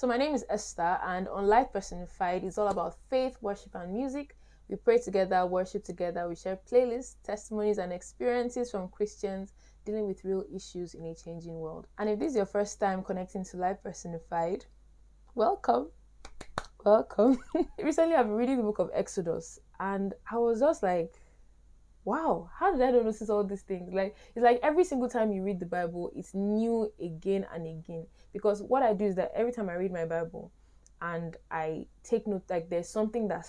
So my name is Esther, and on Life Personified, it's all about faith, worship, and music. We pray together, worship together, we share playlists, testimonies, and experiences from Christians dealing with real issues in a changing world. And if this is your first time connecting to Life Personified, welcome. Welcome. Recently, I've been reading the book of Exodus, and I was just like, wow, how did I not notice all these things? Like, it's like every single time you read the Bible, it's new again and again. Because what I do is that every time I read my Bible and I take note, like there's something that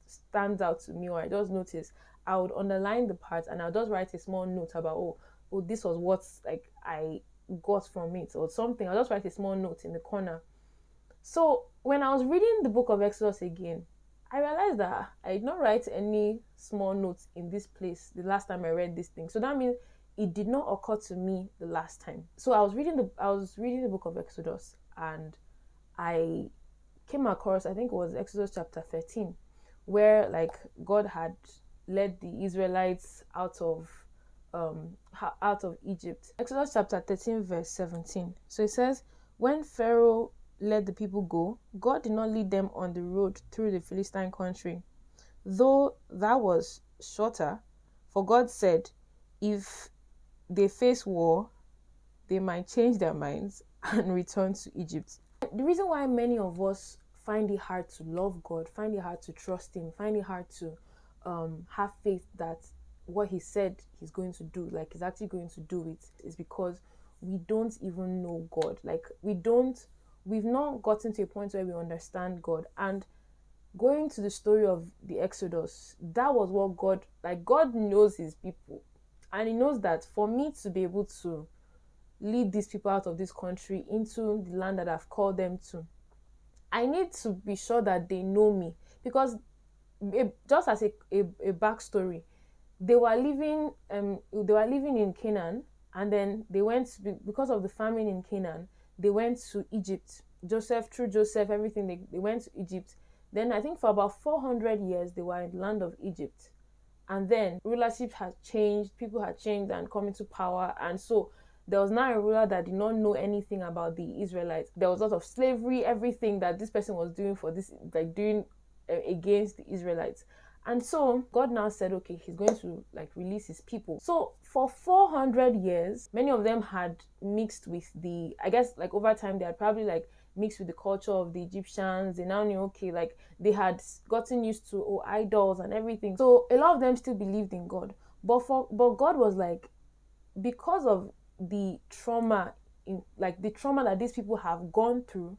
stands out to me, or I just notice, I would underline the parts and I'll just write a small note about, oh, this was what like I got from it or something. I'll just write a small note in the corner. So when I was reading the book of Exodus again, I realized that I did not write any small notes in this place the last time I read this thing. So that means it did not occur to me the last time. So I was reading the book of Exodus, and I came across, I think it was Exodus chapter 13, where like God had led the Israelites out of Egypt. Exodus chapter 13 verse 17. So it says, when Pharaoh let the people go, God did not lead them on the road through the Philistine country, though that was shorter, for God said, if they face war, they might change their minds and return to Egypt. The reason why many of us find it hard to love God, find it hard to trust Him, find it hard to have faith that what He said He's going to do, like He's actually going to do it, is because we don't even know God. Like we've not gotten to a point where we understand God. And going to the story of the Exodus, that was what God knows His people. And He knows that for me to be able to lead these people out of this country into the land that I've called them to, I need to be sure that they know me. Because just as a backstory, they were living in Canaan, and then they went because of the famine in Canaan. They went to Egypt. Through Joseph, everything, they went to Egypt. Then I think for about 400 years, they were in the land of Egypt. And then rulership had changed, people had changed and come into power. And so there was now a ruler that did not know anything about the Israelites. There was a lot of slavery, everything that this person was doing against the Israelites. And so God now said, okay, He's going to release His people. So for 400 years, many of them had mixed with over time they had probably mixed with the culture of the Egyptians. They now knew, okay, they had gotten used to idols and everything. So a lot of them still believed in God. But God was like, because of the trauma that these people have gone through,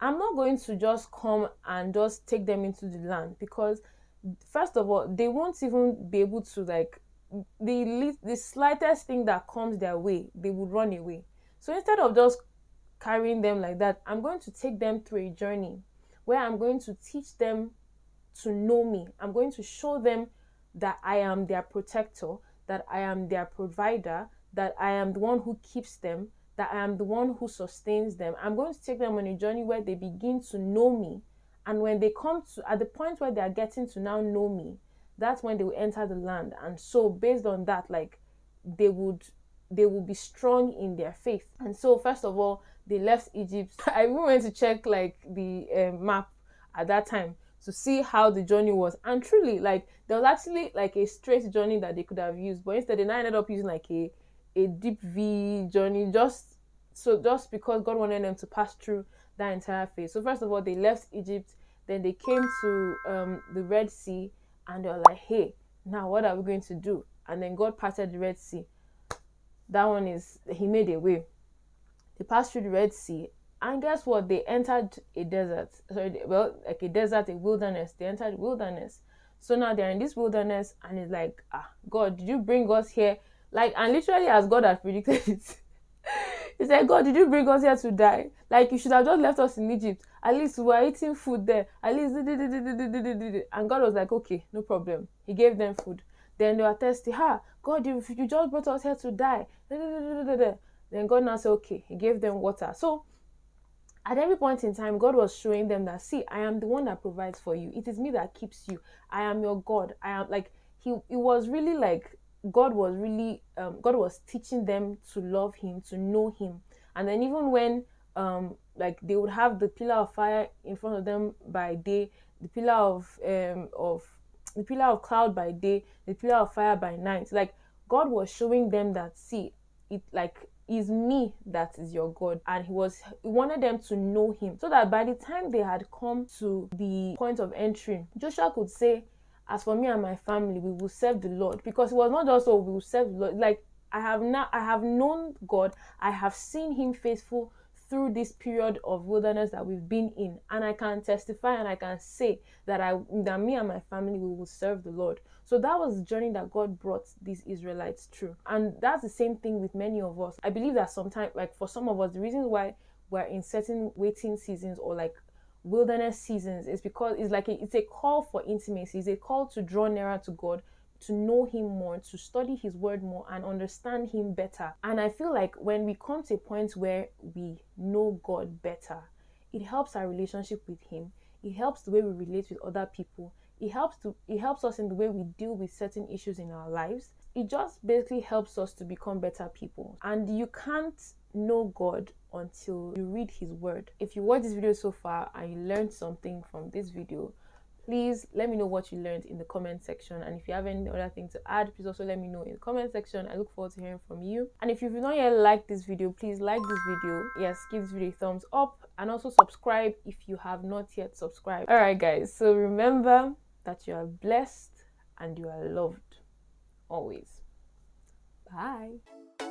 I'm not going to just come and just take them into the land, because first of all, they won't even be able to the slightest thing that comes their way, they would run away. So instead of just carrying them like that, I'm going to take them through a journey where I'm going to teach them to know me. I'm going to show them that I am their protector, that I am their provider, that I am the one who keeps them, that I am the one who sustains them. I'm going to take them on a journey where they begin to know me. And when they come to at the point where they are getting to now know me, that's when they will enter the land. And so based on that, they will be strong in their faith. And so first of all, they left Egypt. I even went to check the map at that time to see how the journey was. And truly, there was actually a straight journey that they could have used, but instead they now ended up using a deep V journey, just because God wanted them to pass through that entire phase. So first of all, they left Egypt, then they came to the Red Sea, and they were like, hey, now what are we going to do? And then God parted the Red Sea. That one is, He made a way. They passed through the Red Sea, and guess what? They entered a desert. A wilderness. They entered the wilderness. So now they're in this wilderness, and it's like, God, did you bring us here? And literally as God had predicted it. He said, God, did you bring us here to die? You should have just left us in Egypt. At least we were eating food there. At least. And God was like, okay, no problem. He gave them food. Then they were thirsty. God, you just brought us here to die. Then God now said, okay. He gave them water. So at every point in time, God was showing them that, see, I am the one that provides for you. It is me that keeps you. I am your God. I am it was really God was teaching them to love Him, to know Him. And then even when like they would have the pillar of fire in front of them by day, the pillar of the pillar of cloud by day, the pillar of fire by night. Like God was showing them that, see, it like is me that is your God. And he wanted them to know him, so that by the time they had come to the point of entering, Joshua could say, as for me and my family, we will serve the Lord. Because it was not just, oh, we will serve the Lord. Like I have known God, I have seen him faithful through this period of wilderness that we've been in, and I can testify and I can say that me and my family, we will serve the Lord. So that was the journey that God brought these Israelites through. And that's the same thing with many of us. I believe that sometimes, like for some of us, the reason why we're in certain waiting seasons or like wilderness seasons is because it's a call for intimacy. It's a call to draw nearer to God, to know him more, to study his word more and understand him better. And I feel like when we come to a point where we know God better, it helps our relationship with him. It helps the way we relate with other people. It helps us in the way we deal with certain issues in our lives. It just basically helps us to become better people. And you can't know God until you read his word. If you watched this video so far and you learned something from this video, please let me know what you learned in the comment section. And if you have any other thing to add, please also let me know in the comment section. I look forward to hearing from you. And if you've not yet liked this video, please like this video. Yes, give this video a thumbs up, and also subscribe if you have not yet subscribed. All right, guys, so remember that you are blessed and you are loved always. Bye.